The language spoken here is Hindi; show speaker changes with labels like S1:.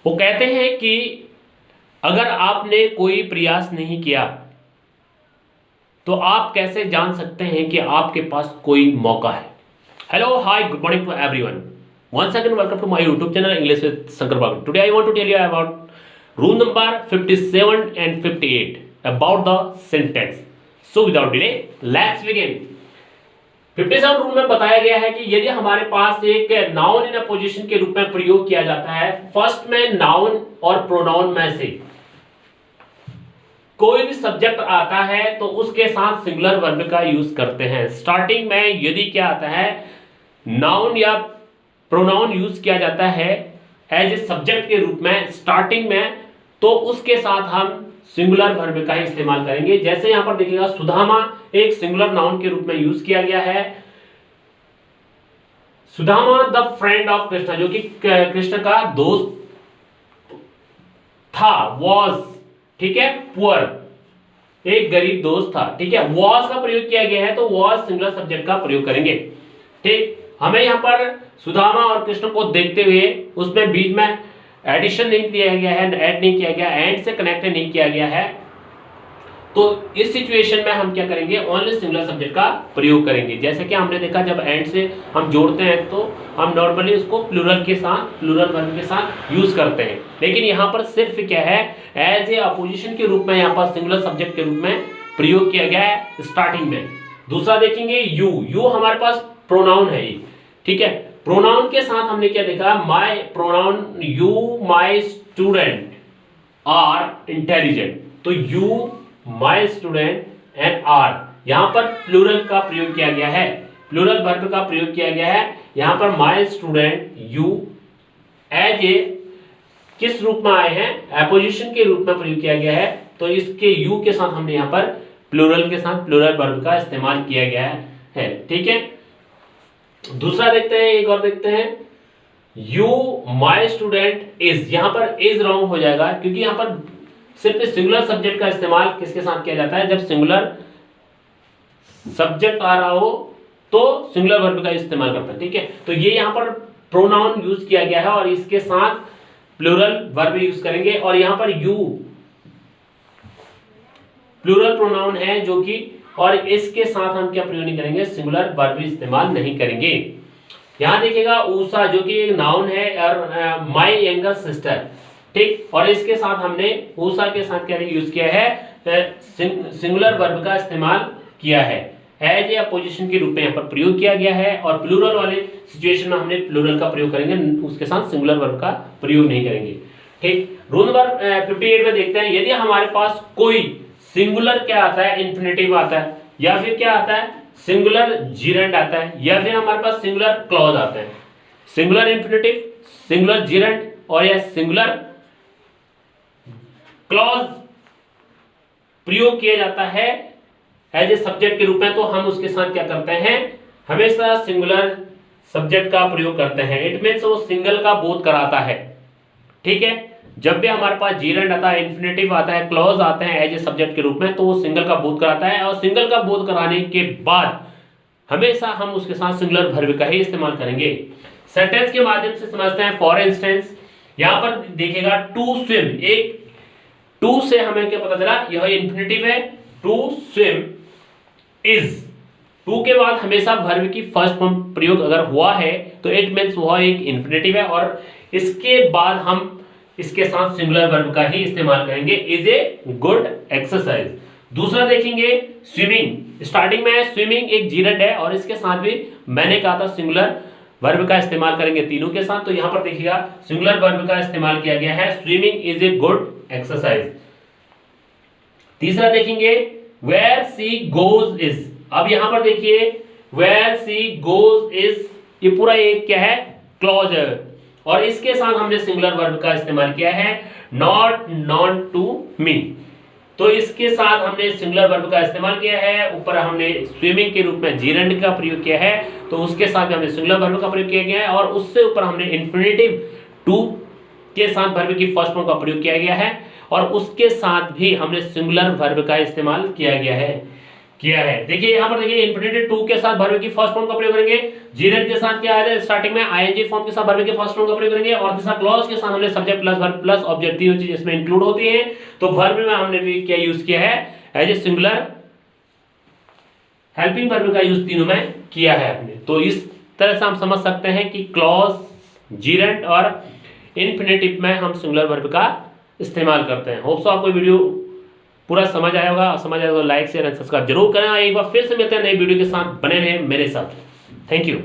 S1: वो कहते हैं कि अगर आपने कोई प्रयास नहीं किया तो आप कैसे जान सकते हैं कि आपके पास कोई मौका है। Hello hi good morning to everyone, once again welcome to my YouTube channel English with Shankar Bhagat. Today I want to tell you about rule number 57 and 58 about the sentence. So without delay let's begin. 57 rule में बताया गया है कि यदि हमारे पास एक नाउन इन अ पोजीशन के रूप में प्रयोग किया जाता है, फर्स्ट में नाउन और प्रोनाउन में से कोई भी सब्जेक्ट आता है तो उसके साथ सिंगुलर वर्ब का यूज करते हैं। स्टार्टिंग में यदि क्या आता है, नाउन या प्रोनाउन यूज किया जाता है एज ए सब्जेक्ट के रूप में स्टार्टिंग में, तो उसके साथ हम सिंगुलर वर्ब का ही इस्तेमाल करेंगे। जैसे यहां पर देखिएगा, सुदामा एक सिंगुलर नाउन के रूप में यूज किया गया है। Sudama the friend of Krishna, जो कि कृष्ण का दोस्त था, वॉज, ठीक है, पुअर एक गरीब दोस्त था, ठीक है। वॉज का प्रयोग किया गया है तो वॉज सिंगुलर सब्जेक्ट का प्रयोग करेंगे, ठीक। हमें यहाँ पर सुदामा और कृष्ण को देखते हुए उसमें बीच में एडिशन नहीं दिया गया है, ऐड नहीं किया गया, एंड से कनेक्ट नहीं किया गया है, तो इस सिचुएशन में हम क्या करेंगे, ओनली सिंगुलर सब्जेक्ट का प्रयोग करेंगे। जैसे कि हमने देखा जब एंड से हम जोड़ते हैं तो हम नॉर्मली उसको प्लूरल के साथ, प्लूरल वर्ब के साथ यूज करते हैं, लेकिन यहाँ पर सिर्फ क्या है, एज ए अपोजिशन के रूप में यहाँ पर सिंगुलर सब्जेक्ट के रूप में प्रयोग किया गया है स्टार्टिंग में। दूसरा देखेंगे यू, यू हमारे पास प्रोनाउन है, ठीक है। प्रोनाउन के साथ हमने क्या देखा, my pronoun you my student are intelligent, तो you my student and are, यहां पर प्लूरल का प्रयोग किया गया है, प्लूरल वर्ब का प्रयोग किया गया है। यहां पर my student you as a किस रूप में आए हैं, एपोजिशन के रूप में प्रयोग किया गया है, तो इसके यू के साथ हमने यहां पर प्लूरल के साथ प्लूरल वर्ब का इस्तेमाल किया गया है, ठीक है। दूसरा देखते हैं, एक और देखते हैं, यू माय स्टूडेंट इज, यहां पर इज रॉन्ग हो जाएगा क्योंकि यहां पर सिर्फ सिंगुलर सब्जेक्ट का इस्तेमाल किसके साथ किया जाता है, जब सिंगुलर सब्जेक्ट आ रहा हो तो सिंगुलर वर्ब का इस्तेमाल करता है, ठीक है। तो ये यहां पर प्रोनाउन यूज किया गया है और इसके साथ प्लूरल वर्ब यूज करेंगे, और यहां पर यू प्लूरल प्रोनाउन है जो कि, और इसके साथ हम क्या प्रयोग नहीं करेंगे, सिंगुलर वर्ब इस्तेमाल नहीं करेंगे। यहां देखिएगा उषा जो कि एक नाउन है, और माय यंगर सिस्टर, ठीक, और इसके साथ हमने उषा के साथ क्या यूज किया है, सिंगुलर वर्ब का इस्तेमाल किया है, एज ए अपोजिशन के रूप में यहाँ पर प्रयोग किया गया है, और प्लूरल वाले सिचुएशन में हमने प्लूरल का प्रयोग करेंगे, उसके साथ सिंगुलर वर्ब का प्रयोग नहीं करेंगे, ठीक। रूल नंबर 58 में देखते हैं, यदि हमारे पास कोई सिंगुलर क्या आता है, इन्फिनेटिव आता है, या फिर क्या आता है, सिंगुलर जीरेंड आता है, या फिर हमारे पास सिंगुलर क्लॉज आता है, सिंगुलर इन्फिनेटिव, सिंगुलर जीरेंड और या सिंगुलर क्लॉज प्रयोग किया जाता है एज ए सब्जेक्ट के रूप में, तो हम उसके साथ क्या करते हैं, हमेशा सिंगुलर सब्जेक्ट का प्रयोग करते हैं। इट मीन्स वो सिंगल का बोध कराता है, ठीक है। जब भी हमारे पास जीरेंड आता है, इन्फिनेटिव आता है, क्लॉज आते हैं एज ए सब्जेक्ट के रूप में, तो वो सिंगल का बोध कराता है, और सिंगल का बोध कराने के बाद हमेशा हम उसके साथ सिंगुलर वर्ब का ही इस्तेमाल करेंगे। सेंटेंस के माध्यम से समझते हैं। फॉर इंस्टेंस यहां पर देखिएगा टू स्विम, एक टू से हमें क्या पता चला, यह इन्फिनेटिव है, टू स्विम इज, टू के बाद हमेशा वर्ब की फर्स्ट फॉर्म प्रयोग अगर हुआ है तो इट मीन्स वह एक इन्फिनेटिव है, और इसके बाद हम इसके साथ सिंगुलर वर्ब का ही इस्तेमाल करेंगे, इज ए गुड एक्सरसाइज। दूसरा देखेंगे स्विमिंग, स्टार्टिंग में स्विमिंग एक जीरेंड है, और इसके साथ भी मैंने कहा था सिंगुलर वर्ब का इस्तेमाल करेंगे तीनों के साथ, तो यहां पर देखिएगा सिंगुलर वर्ब का इस्तेमाल किया गया है, swimming is a good exercise. तीसरा देखेंगे वेयर सी गोज इज, अब यहां पर देखिए वेयर सी गोज इज, ये पूरा एक क्या है, क्लॉज है, और इसके साथ हमने सिंगुलर वर्ब का इस्तेमाल किया है, नॉट नॉन टू मी, तो इसके साथ हमने सिंगुलर वर्ब का इस्तेमाल किया है। ऊपर हमने स्विमिंग के रूप में जीरेंड का प्रयोग किया है, तो उसके साथ हमने सिंगुलर वर्ब का प्रयोग किया गया है, और उससे ऊपर हमने इन्फिनेटिव टू के साथ वर्ब की फर्स्ट फॉर्म का प्रयोग किया गया है, और उसके साथ भी हमने सिंगुलर वर्ब का इस्तेमाल किया गया है। किया है। देखिए यहाँ पर देखिए इंफिनिटिव टू के साथ वर्ब की फर्स्ट फॉर्म का प्रयोग करेंगे, जीरेंट के साथ क्या है स्टार्टिंग में आईएनजी फॉर्म के साथ वर्ब के फर्स्ट फॉर्म का प्रयोग करेंगे, और दूसरा क्लॉज के साथ हमने subject plus verb plus object तीनों चीज इसमें इंक्लूड होती है। तो वर्ब में हमने भी क्या यूज किया है as a singular helping verb का यूज तीनों में किया है हमने। तो इस तरह से हम समझ सकते हैं कि क्लॉज, जीरेंट और इन्फिनेटिव में हम सिंगुलर वर्ब का इस्तेमाल करते हैं। होप सो आपको वीडियो पूरा समझ आया होगा। समझ आया तो लाइक शेयर एंड सब्सक्राइब जरूर करें। एक बार फिर से मिलते हैं नई वीडियो के साथ, बने रहें मेरे साथ। Thank you.